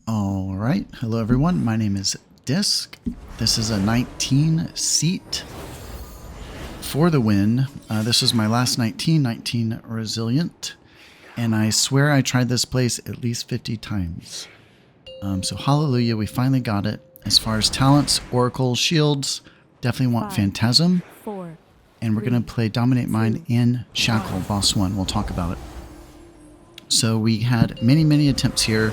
All right. Hello, everyone. My name is Disc. This is a 19 seat for the win. This was my last 19 resilient. And I swear I tried this place at least 50 times. So hallelujah, we finally got it. As far as talents, Oracle, Shields, definitely want Phantasm. And we're going to play Dominate Mind and Shackle, Boss 1. We'll talk about it. So we had many attempts here,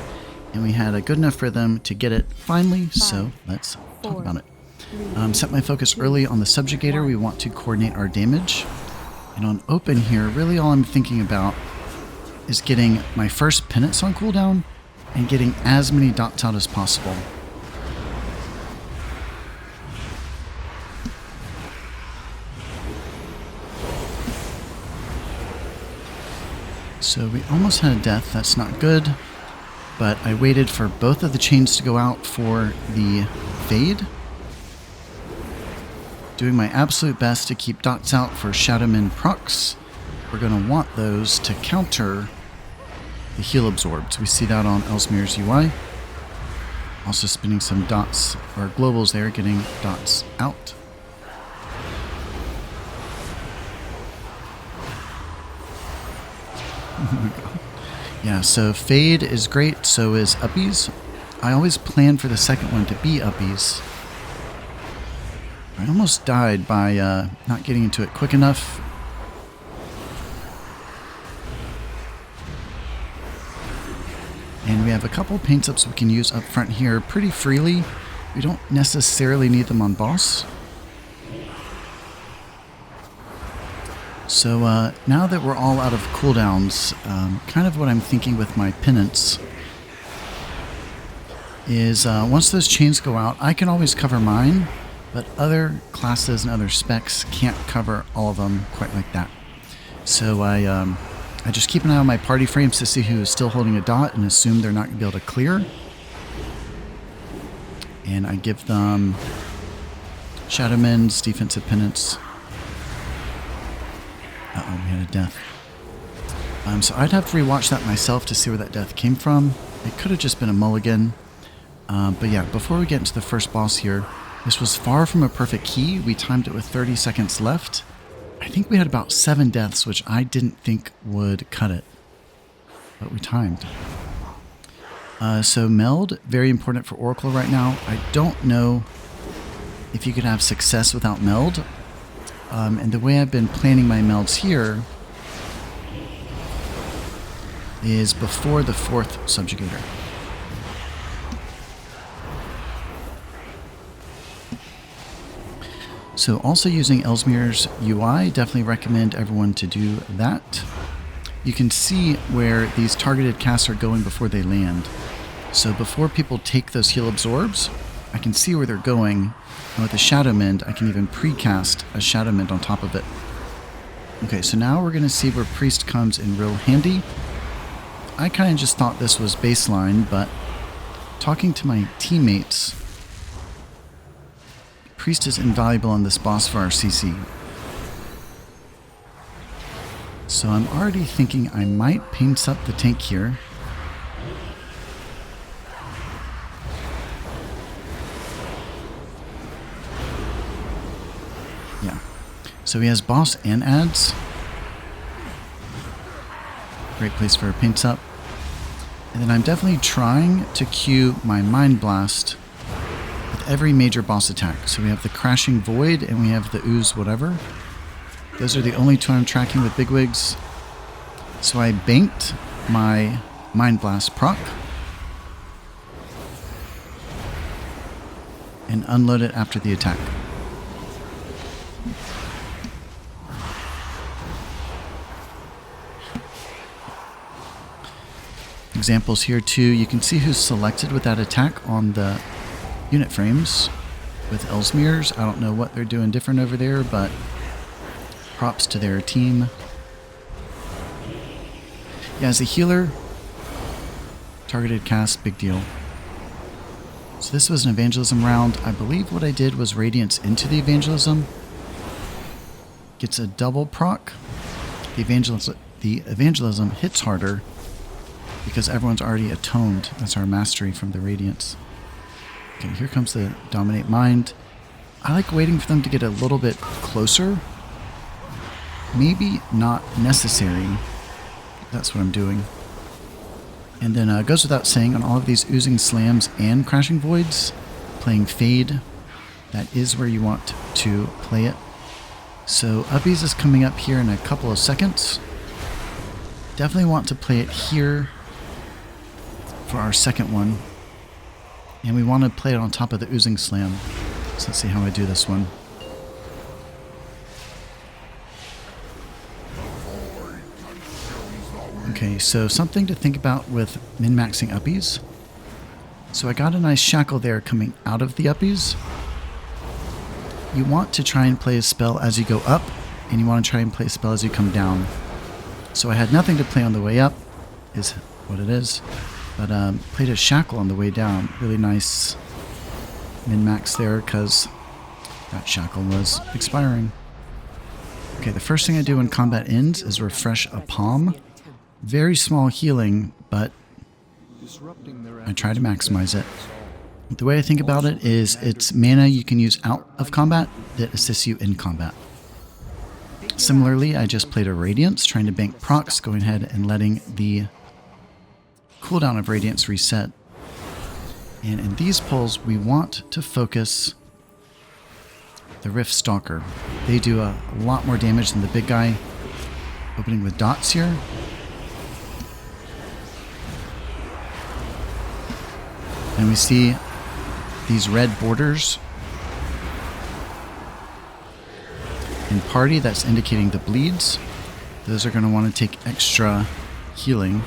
and we had a good enough rhythm to get it finally, so let's talk about it. Set my focus early on the Subjugator. We want to coordinate our damage. And on open here, really all I'm thinking about is getting my first penance on cooldown and getting as many dots out as possible. So we almost had a death, that's not good, but I waited for both of the chains to go out for the fade. Doing my absolute best to keep dots out for Shadowman procs. We're going to want those to counter the heal absorbed. We see that on Ellesmere's UI. Also spinning some dots, or globals there, getting dots out. Oh my god. Yeah, so Fade is great, so is Uppies. I always plan for the second one to be Uppies. I almost died by not getting into it quick enough. And we have a couple paint ups we can use up front here pretty freely. We don't necessarily need them on boss. So now that we're all out of cooldowns, kind of what I'm thinking with my penance is once those chains go out, I can always cover mine, but other classes and other specs can't cover all of them quite like that. So I just keep an eye on my party frames to see who is still holding a dot and assume they're not going to be able to clear. And I give them Shadowmen's defensive penance. Uh-oh, we had a death. So I'd have to rewatch that myself to see where that death came from. It could have just been a mulligan. But yeah, before we get into the first boss here, this was far from a perfect key. We timed it with 30 seconds left. I think we had about 7 deaths, which I didn't think would cut it. But we timed. So meld, very important for Oracle right now. I don't know if you could have success without meld. And the way I've been planning my melds here is before the 4th Subjugator. So also using Ellesmere's UI, definitely recommend everyone to do that. You can see where these targeted casts are going before they land. So before people take those heal absorbs, I can see where they're going. And with the Shadow Mend, I can even precast a Shadow Mend on top of it. Okay, so now we're going to see where Priest comes in real handy. I kind of just thought this was baseline, but talking to my teammates, Priest is invaluable on this boss for our CC. So I'm already thinking I might paint up the tank here. Yeah. So he has boss and adds. Great place for a paint up. And then I'm definitely trying to cue my Mind Blast with every major boss attack. So we have the Crashing Void and we have the Ooze whatever. Those are the only two I'm tracking with bigwigs. So I banked my Mind Blast proc and unload it after the attack. Examples here too. You can see who's selected with that attack on the unit frames with Ellesmere's. I don't know what they're doing different over there, but props to their team. Yeah, as a healer, targeted cast, big deal. So this was an evangelism round. I believe what I did was Radiance into the evangelism. Gets a double proc. The evangelism hits harder. because everyone's already atoned. That's our mastery from the Radiance. Okay, here comes the Dominate Mind. I like waiting for them to get a little bit closer. Maybe not necessary. That's what I'm doing. And then it goes without saying, on all of these Oozing Slams and Crashing Voids, playing Fade, that is where you want to play it. So Uppies is coming up here in a couple of seconds. Definitely want to play it here for our second one. And we want to play it on top of the Oozing Slam. So let's see how I do this one. Okay, so something to think about with min-maxing Uppies. So I got a nice shackle there coming out of the Uppies. You want to try and play a spell as you go up, and you want to try and play a spell as you come down. So I had nothing to play on the way up, is what it is. But played a shackle on the way down. Really nice min-max there, because that shackle was expiring. Okay, the first thing I do when combat ends is refresh a palm. Very small healing, but I try to maximize it. The way I think about it is it's mana you can use out of combat that assists you in combat. Similarly, I just played a Radiance, trying to bank procs, going ahead and letting the cooldown of Radiance reset. And in these pulls, we want to focus the Rift Stalker. They do a lot more damage than the big guy. Opening with dots here. And we see these red borders in party. That's indicating the bleeds. Those are going to want to take extra healing.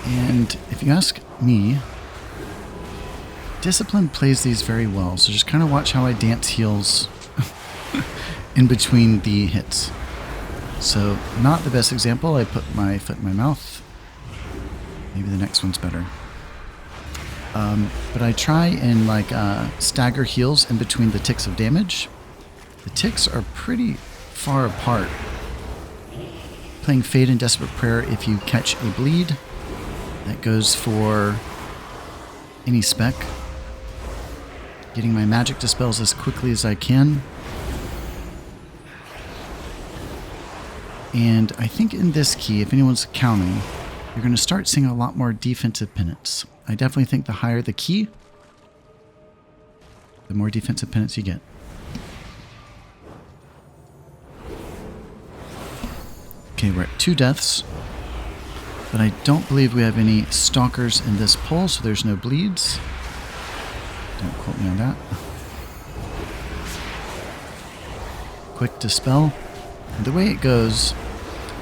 And if you ask me, Discipline plays these very well. So just kind of watch how I dance heals in between the hits. So not the best example. I put my foot in my mouth. Maybe the next one's better. But I try and stagger heals in between the ticks of damage. The ticks are pretty far apart. Playing Fade and Desperate Prayer, if you catch a bleed, that goes for any spec. Getting my magic dispels as quickly as I can. And I think in this key, if anyone's counting, you're going to start seeing a lot more defensive penance. I definitely think the higher the key, the more defensive penance you get. Okay, we're at 2 deaths. But I don't believe we have any stalkers in this pull, so there's no bleeds. Don't quote me on that. Quick dispel. And the way it goes,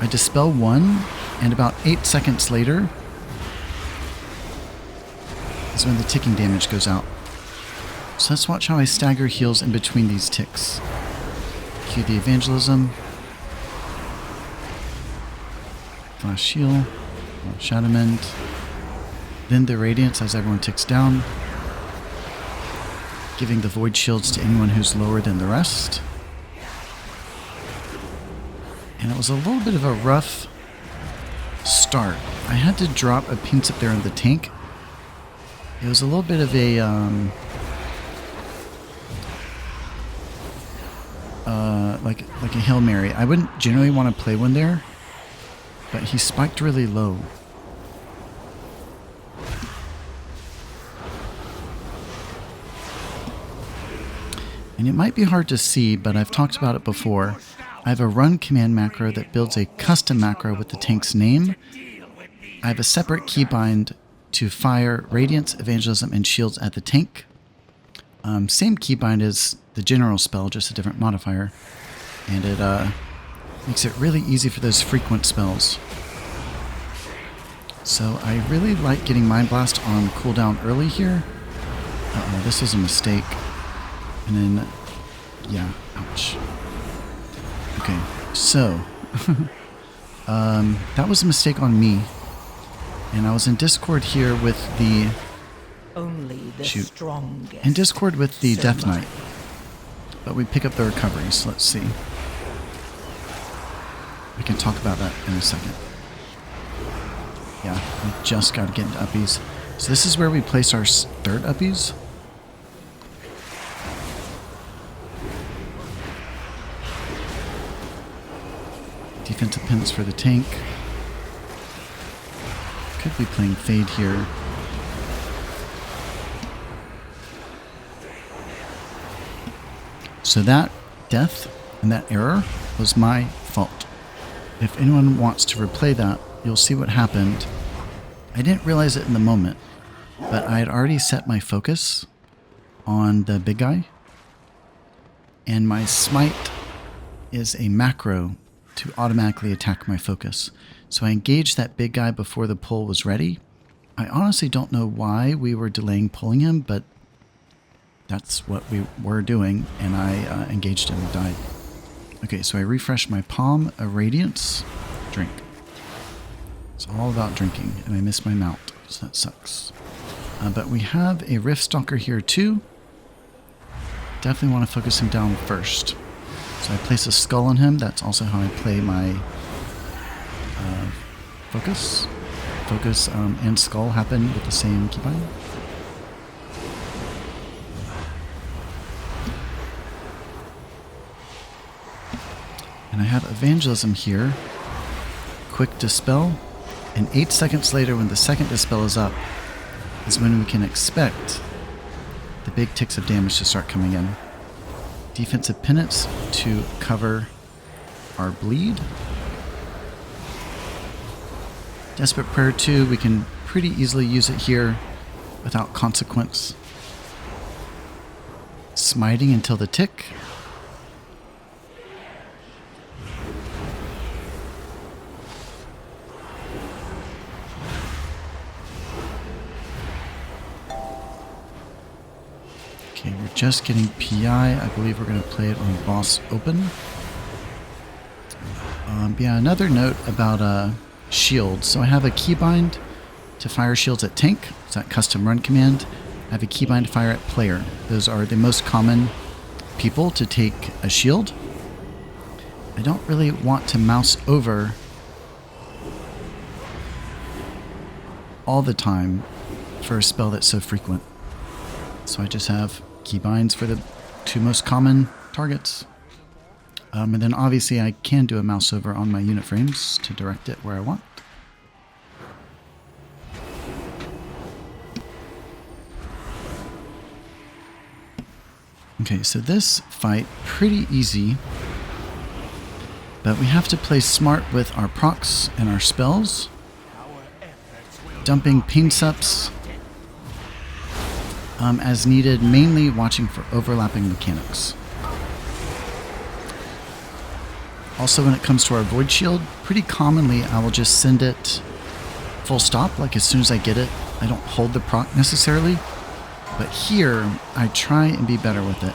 I dispel one, and about 8 seconds later is when the ticking damage goes out. So let's watch how I stagger heals in between these ticks. Cue the Evangelism. Flash Shield. Shadow Mend. Then the Radiance as everyone ticks down. Giving the Void Shields to anyone who's lower than the rest. And it was a little bit of a rough start. I had to drop a pinch up there in the tank. It was a little bit of a like a Hail Mary. I wouldn't generally want to play one there, but he spiked really low. And it might be hard to see, but I've talked about it before. I have a run command macro that builds a custom macro with the tank's name. I have a separate keybind to fire Radiance, Evangelism, and Shields at the tank. Same keybind as the general spell, just a different modifier. And it makes it really easy for those frequent spells. So I really like getting Mind Blast on cooldown early here. Uh-oh, this was a mistake. And then, yeah, ouch. Okay, so, that was a mistake on me. And I was in Discord here with the... Only the strongest. In Discord with the Death Knight. But we pick up the recoveries, let's see. We can talk about that in a second. Yeah, we just got to get into uppies. So this is where we place our third uppies. Defensive pins for the tank. Could be playing Fade here. So that death and that error was my fault. If anyone wants to replay that, you'll see what happened. I didn't realize it in the moment, but I had already set my focus on the big guy. And my smite is a macro to automatically attack my focus. So I engaged that big guy before the pull was ready. I honestly don't know why we were delaying pulling him, but that's what we were doing, and I engaged him and died. Okay, so I refreshed my palm, a radiance, drink. It's all about drinking, and I missed my mount, so that sucks. But we have a Rift Stalker here too. Definitely want to focus him down first. So I place a skull on him. That's also how I play my focus. Focus and skull happen with the same keybind. And I have Evangelism here. Quick Dispel. And 8 seconds later, when the second Dispel is up, is when we can expect the big ticks of damage to start coming in. Defensive Penance to cover our bleed. Desperate Prayer 2, we can pretty easily use it here without consequence. Smiting until the tick. Okay, we're just getting PI. I believe we're going to play it on boss open. Yeah, another note about shields. So I have a keybind to fire shields at tank. It's that custom run command. I have a keybind to fire at player. Those are the most common people to take a shield. I don't really want to mouse over all the time for a spell that's so frequent. So I just have keybinds for the two most common targets. And then obviously I can do a mouse over on my unit frames to direct it where I want. Okay, so this fight, pretty easy. But we have to play smart with our procs and our spells. Dumping pain sups as needed, mainly watching for overlapping mechanics. Also, when it comes to our Void Shield, pretty commonly I will just send it full stop, like as soon as I get it. I don't hold the proc necessarily, but here I try and be better with it.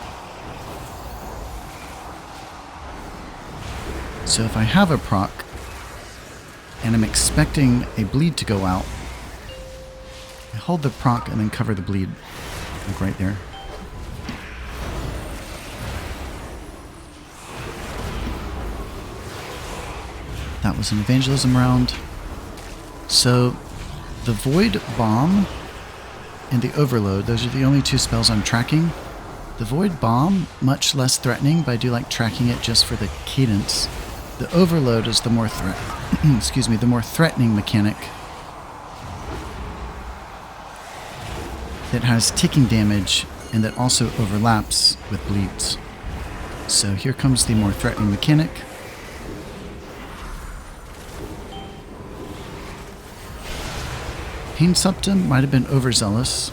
So if I have a proc and I'm expecting a bleed to go out, I hold the proc and then cover the bleed, like right there. That was an evangelism round. So the Void Bomb and the Overload, those are the only two spells I'm tracking. The Void Bomb, much less threatening, but I do like tracking it just for the cadence. The Overload is the more the more threatening mechanic that has ticking damage and that also overlaps with bleeds. So here comes the more threatening mechanic. Pain Septum might have been overzealous.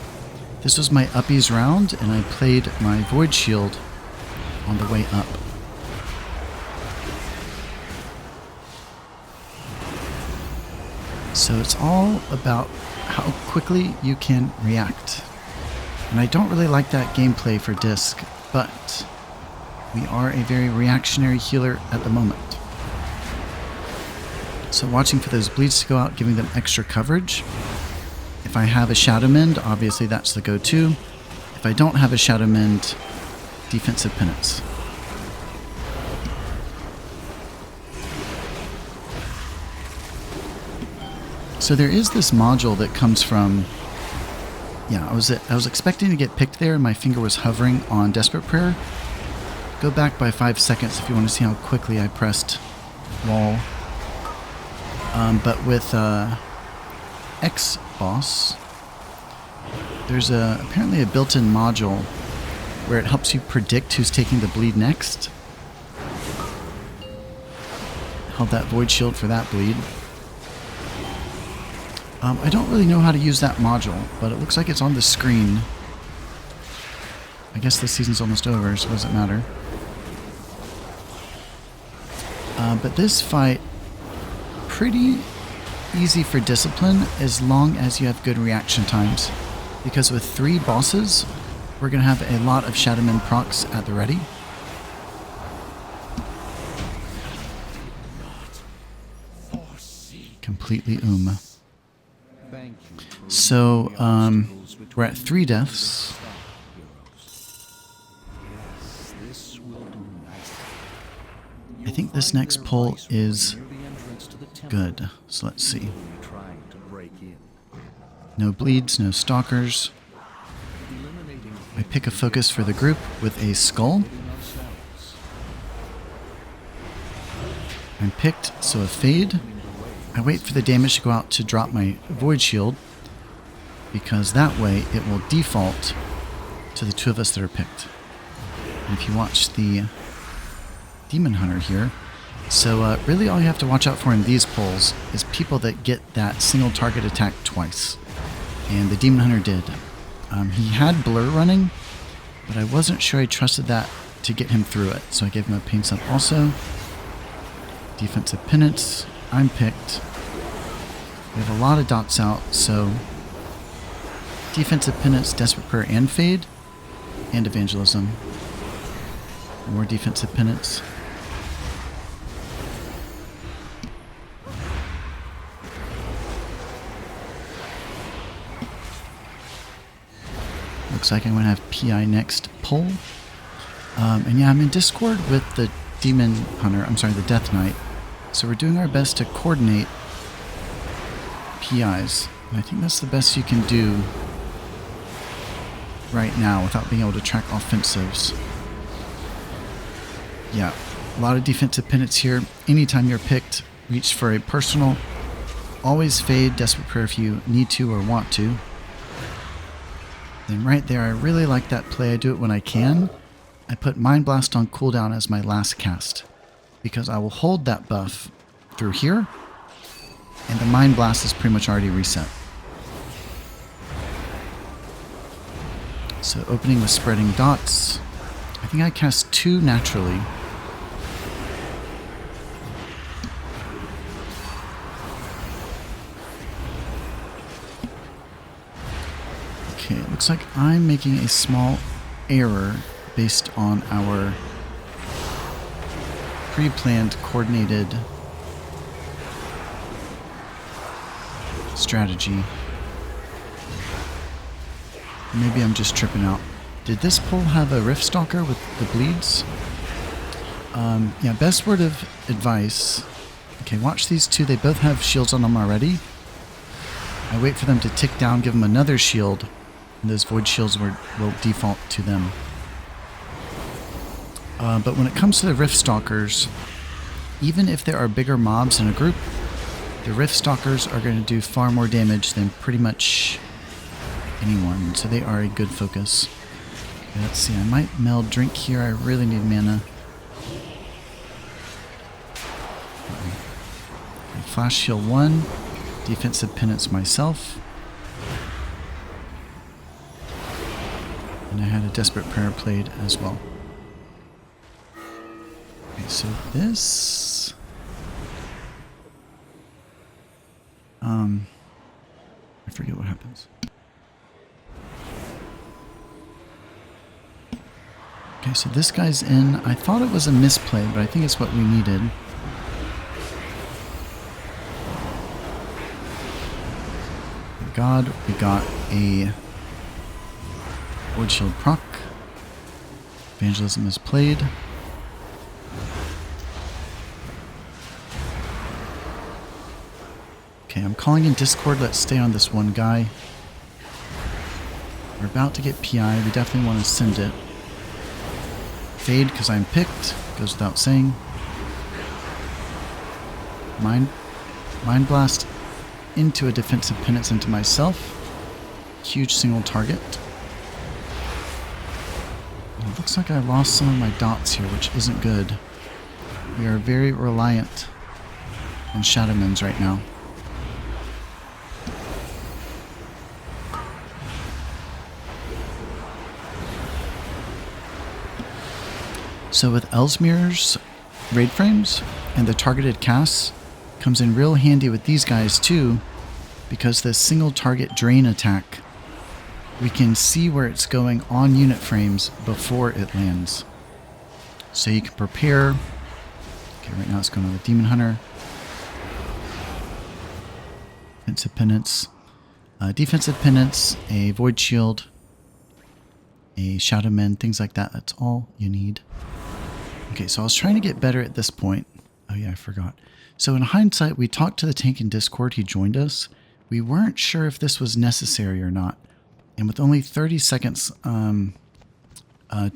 This was my uppies round, and I played my Void Shield on the way up. So it's all about how quickly you can react. And I don't really like that gameplay for Disc, but we are a very reactionary healer at the moment. So watching for those bleeds to go out, giving them extra coverage. If I have a Shadow Mend, obviously that's the go-to. If I don't have a Shadow Mend, Defensive Penance. So there is this module that comes from... Yeah, I was expecting to get picked there, and my finger was hovering on Desperate Prayer. Go back by 5 seconds if you want to see how quickly I pressed wall. But with X-Boss, there's apparently a built-in module where it helps you predict who's taking the bleed next. Held that Void Shield for that bleed. I don't really know how to use that module, but it looks like it's on the screen. I guess the season's almost over, so it doesn't matter. But this fight, pretty easy for Discipline as long as you have good reaction times. Because with 3 bosses, we're going to have a lot of Shadowman procs at the ready. Completely So, we're at 3 deaths. I think this next pull is good. So let's see. No bleeds, no stalkers. I pick a focus for the group with a skull. I'm picked, so a fade. I wait for the damage to go out to drop my Void Shield, because that way it will default to the 2 of us that are picked. And if you watch the Demon Hunter here, so really all you have to watch out for in these pulls is people that get that single target attack twice. And the Demon Hunter did. He had Blur running, but I wasn't sure I trusted that to get him through it, so I gave him a Pain Sub also. Defensive Penance. I'm picked. We have a lot of dots out, so Defensive Penance, Desperate Prayer, and Fade, and Evangelism. More Defensive Penance. Looks like I'm going to have PI next pull. And yeah, I'm in Discord with the Demon Hunter, the Death Knight. So we're doing our best to coordinate PIs. And I think that's the best you can do right now without being able to track offensives. Yeah, a lot of defensive penance here. Anytime you're picked, reach for a personal. Always fade Desperate Prayer if you need to or want to. Then right there, I really like that play. I do it when I can. I put Mind Blast on cooldown as my last cast, because I will hold that buff through here, and the Mind Blast is pretty much already reset. So opening with Spreading Dots. I think I cast 2 naturally. Okay, it looks like I'm making a small error based on our pre-planned, coordinated strategy. Maybe I'm just tripping out. Did this pull have a Rift Stalker with the bleeds? Yeah, best word of advice. Okay, watch these 2. They both have shields on them already. I wait for them to tick down, give them another shield, and those Void Shields will default to them. But when it comes to the Rift Stalkers, even if there are bigger mobs in a group, the Rift Stalkers are going to do far more damage than pretty much anyone, so they are a good focus. Okay, let's see, I might meld Drink here. I really need mana. Okay, Flash Heal 1, Defensive Penance myself. And I had a Desperate Prayer played as well. Okay, so this... I forget what happens. Okay, so this guy's in. I thought it was a misplay, but I think it's what we needed. Thank God, we got a Void Shield proc. Evangelism is played. Okay, I'm calling in Discord. Let's stay on this one guy. We're about to get PI. We definitely want to send it. Fade because I'm picked. Goes without saying. Mind Blast into a defensive penance into myself. Huge single target. And it looks like I lost some of my dots here, which isn't good. We are very reliant on Shadowmans right now. So with Ellesmere's raid frames and the targeted casts comes in real handy with these guys too, because the single target drain attack, we can see where it's going on unit frames before it lands. So you can prepare. Okay, right now it's going on with Demon Hunter. Defensive Penance, a Void Shield, a Shadowman, things like that. That's all you need. Okay, so I was trying to get better at this point. Oh yeah, I forgot. So in hindsight, we talked to the tank in Discord. He joined us. We weren't sure if this was necessary or not. And with only 30 seconds, to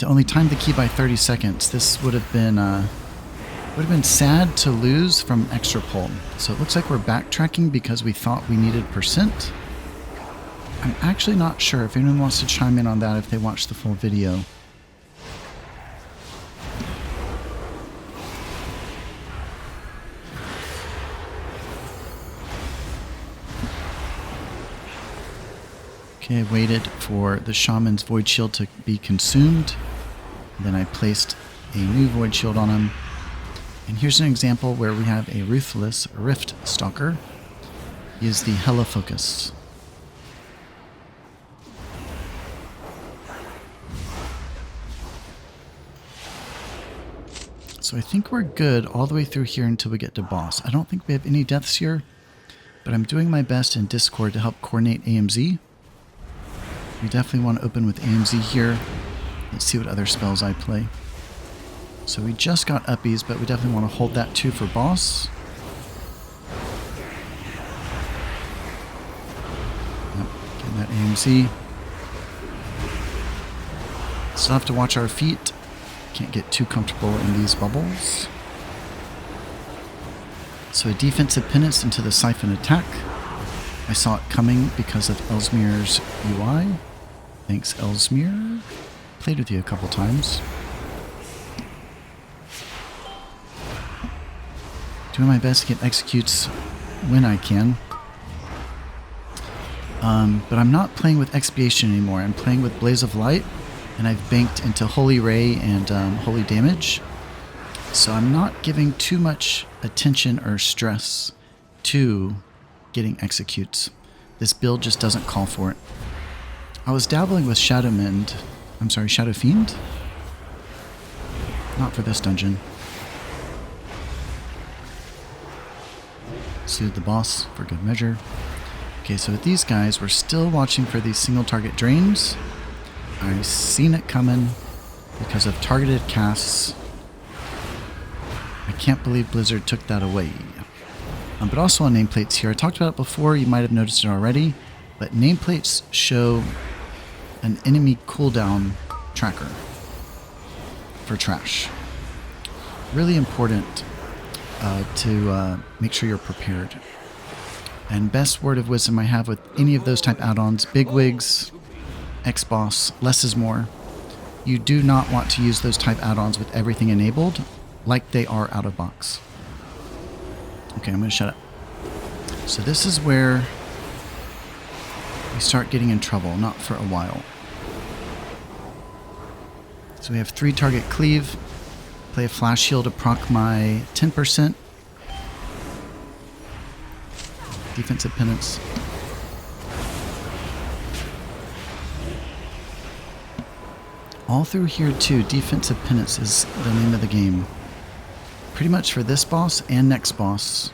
only time the key by 30 seconds, this would have been sad to lose from extra pull. So it looks like we're backtracking because we thought we needed percent. I'm actually not sure if anyone wants to chime in on that if they watched the full video. Okay, I waited for the Shaman's Void Shield to be consumed. Then I placed a new Void Shield on him. And here's an example where we have a Ruthless Rift Stalker. He is the Hella Focus. So I think we're good all the way through here until we get to boss. I don't think we have any deaths here, but I'm doing my best in Discord to help coordinate AMZ. We definitely want to open with AMZ here. Let's see what other spells I play. So we just got uppies, but we definitely want to hold that too for boss. Yep, getting that AMZ. Still have to watch our feet. Can't get too comfortable in these bubbles. So a defensive penance into the Siphon attack. I saw it coming because of Ellesmere's UI. Thanks, Ellesmere. Played with you a couple times. Doing my best to get executes when I can. But I'm not playing with Expiation anymore. I'm playing with Blaze of Light, and I've banked into Holy Ray and Holy Damage. So I'm not giving too much attention or stress to getting executes. This build just doesn't call for it. I was dabbling with Shadow Fiend. Not for this dungeon. Soothe the boss for good measure. Okay, so with these guys, we're still watching for these single target drains. I've seen it coming because of targeted casts. I can't believe Blizzard took that away. But also on nameplates here, I talked about it before, you might have noticed it already, but nameplates show an enemy cooldown tracker for trash. Really important to make sure you're prepared. And best word of wisdom I have with any of those type add-ons, bigwigs, X-Boss, less is more. You do not want to use those type add-ons with everything enabled like they are out of box. Okay, I'm going to shut up. So this is where we start getting in trouble, not for a while. So we have 3 target cleave. Play a flash shield to proc my 10%. Defensive penance. All through here too, defensive penance is the name of the game. Pretty much for this boss and next boss.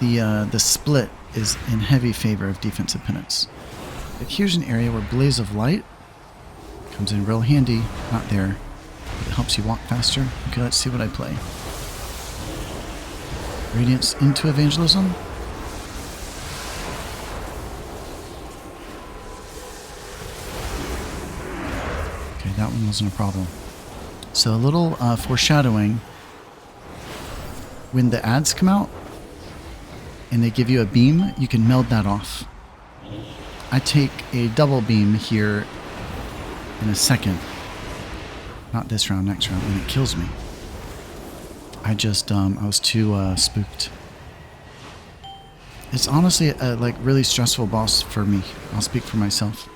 The split is in heavy favor of defensive penance. But here's an area where Blaze of Light comes in real handy. Not there, but it helps you walk faster. Okay, let's see what I play. Radiance into evangelism. Okay, that one wasn't a problem. So a little foreshadowing. When the ads come out and they give you a beam, you can meld that off. I take a double beam here in a second. Not this round, next round, and it kills me. I was too spooked. It's honestly a like really stressful boss for me. I'll speak for myself.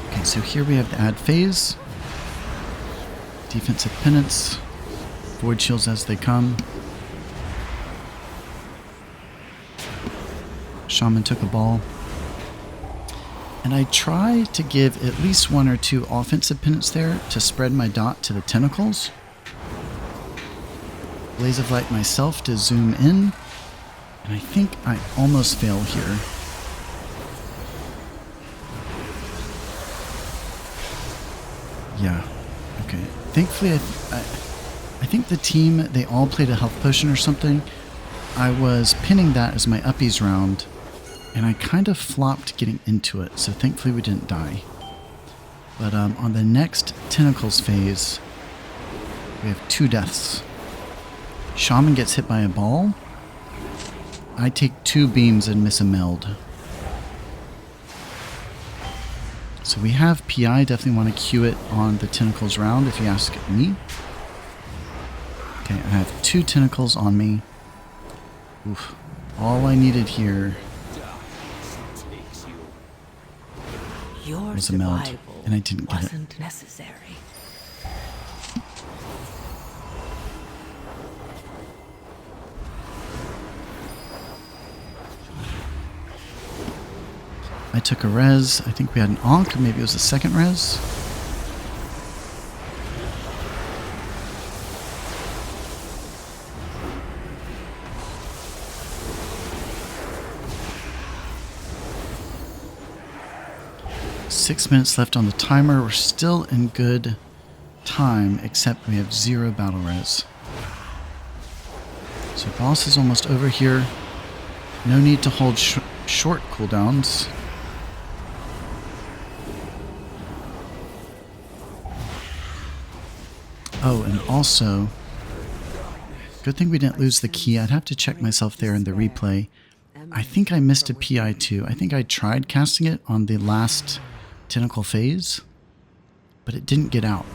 Okay, so here we have the ad phase. Defensive penance. Void shields as they come. Shaman took a ball. And I try to give at least 1 or 2 offensive penance there to spread my dot to the tentacles. Blaze of Light myself to zoom in. And I think I almost fail here. Yeah. Okay. Thankfully, I think the team, they all played a health potion or something. I was pinning that as my uppies round, and I kind of flopped getting into it, so thankfully we didn't die. But on the next Tentacles phase, we have 2 deaths. Shaman gets hit by a ball. I take 2 beams and miss a meld. So we have PI, definitely want to queue it on the Tentacles round if you ask me. Okay, I have 2 tentacles on me. Oof. All I needed here was a meld, and I didn't get it. Wasn't necessary. I took a res. I think we had an Ankh, or maybe it was a second res. Six minutes left on the timer. We're still in good time, except we have 0 battle res. So boss is almost over here. No need to hold short cooldowns. Oh, and also, good thing we didn't lose the key. I'd have to check myself there in the replay. I think I missed a PI too. I think I tried casting it on the last tentacle phase, but it didn't get out.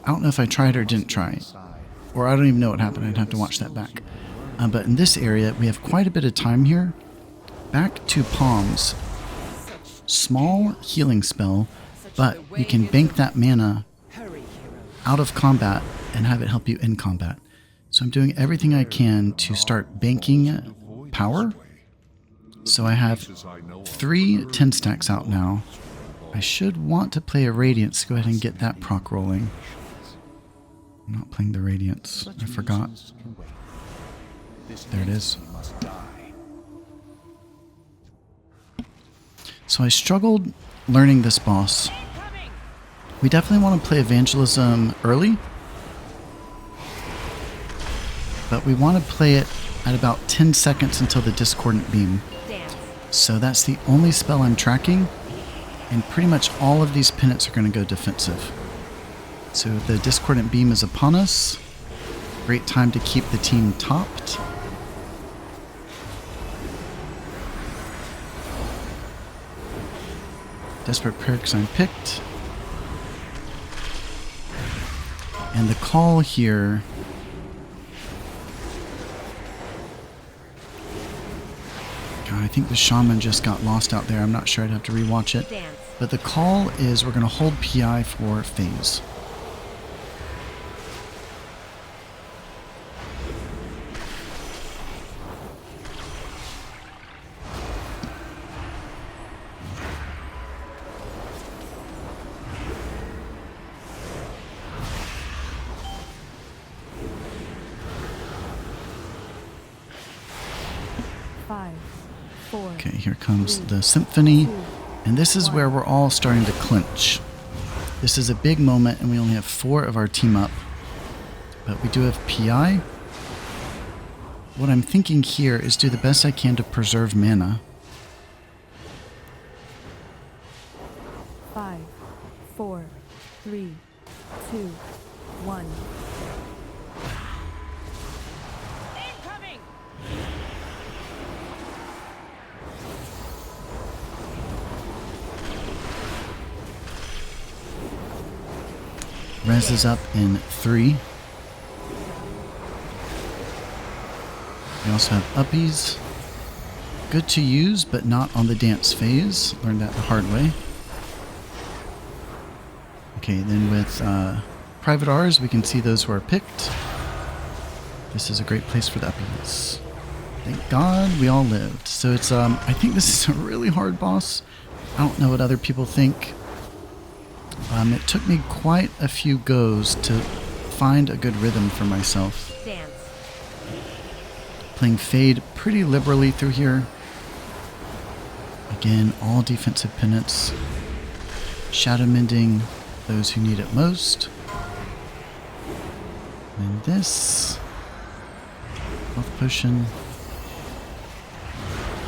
I don't know if I tried or didn't try, or I don't even know what happened. I'd have to watch that back. But in this area, we have quite a bit of time here. Back to Palms. Small healing spell, but you can bank that mana out of combat and have it help you in combat. So I'm doing everything I can to start banking power. So I have 3 10 stacks out now. I should want to play a Radiance. Go ahead and get that proc rolling. I'm not playing the Radiance. I forgot. There it is. So I struggled learning this boss. We definitely want to play Evangelism early, but we want to play it at about 10 seconds until the Discordant Beam. So that's the only spell I'm tracking, and pretty much all of these penance are going to go defensive. So the Discordant Beam is upon us. Great time to keep the team topped. Desperate Prayer Sign picked. And the call here... God, I think the Shaman just got lost out there. I'm not sure. I'd have to rewatch it. But the call is we're going to hold PI for phase. Okay, here comes the Symphony, and this is where we're all starting to clinch. This is a big moment, and we only have 4 of our team up, but we do have PI. what I'm thinking here is do the best I can to preserve mana. 5, 4, 3, 2, 1. Incoming! Res is up in 3. We also have uppies. Good to use, but not on the dance phase. Learned that the hard way. Okay, then with private R's, we can see those who are picked. This is a great place for the uppies. Thank God we all lived. So it's, I think this is a really hard boss. I don't know what other people think. It took me quite a few goes to find a good rhythm for myself. Dance. Playing Fade pretty liberally through here. Again, all defensive penance. Shadow Mending those who need it most. And this. Health Potion.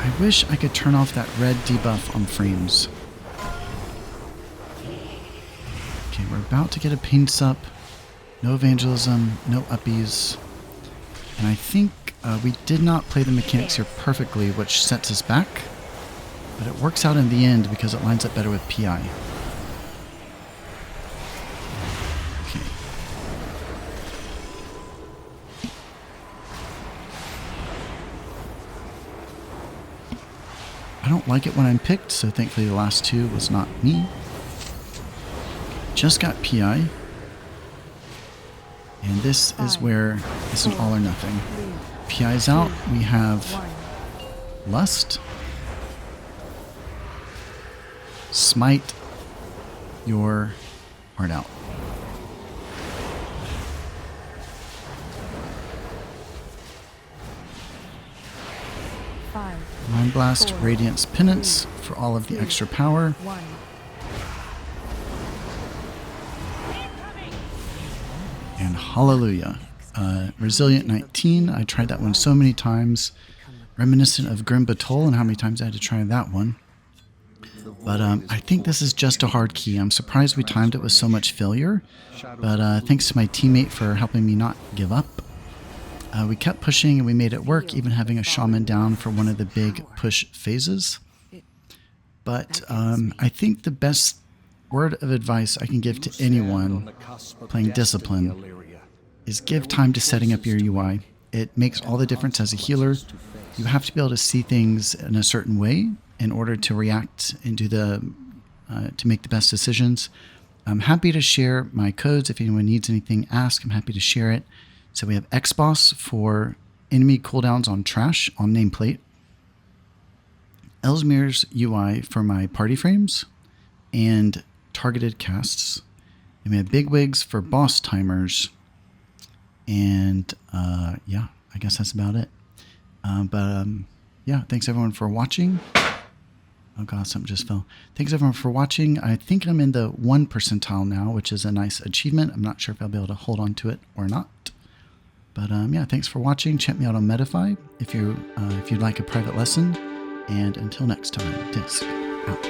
I wish I could turn off that red debuff on frames. Okay, we're about to get a Pain Sup. No Evangelism, no uppies. And I think we did not play the mechanics here perfectly, which sets us back. But it works out in the end because it lines up better with PI. Okay. I don't like it when I'm picked, so thankfully the last two was not me. Just got PI. And this is where it's an all or nothing. PI's out. We have Lust. Smite your heart out. Mind Blast, Radiance, Penance for all of the extra power. And Hallelujah. Resilient 19. I tried that one so many times. Reminiscent of Grim Batol and how many times I had to try that one. But I think this is just a hard key. I'm surprised we timed it with so much failure. But thanks to my teammate for helping me not give up. We kept pushing and we made it work, even having a shaman down for one of the big push phases. But I think the best word of advice I can give to anyone playing Discipline is give time to setting up your UI. It makes all the difference as a healer. You have to be able to see things in a certain way in order to react and do to make the best decisions. I'm happy to share my codes. If anyone needs anything, ask. I'm happy to share it. So we have Xboss for enemy cooldowns on trash on nameplate. Ellesmere's UI for my party frames and targeted casts. And we have Bigwigs for boss timers. And yeah, I guess that's about it. Yeah, thanks everyone for watching. Oh god, something just fell. Thanks everyone for watching. I think I'm in the 1 percentile now, which is a nice achievement. I'm not sure if I'll be able to hold on to it or not. But yeah, thanks for watching. Check me out on Medify if you'd like a private lesson. And until next time, Disc out.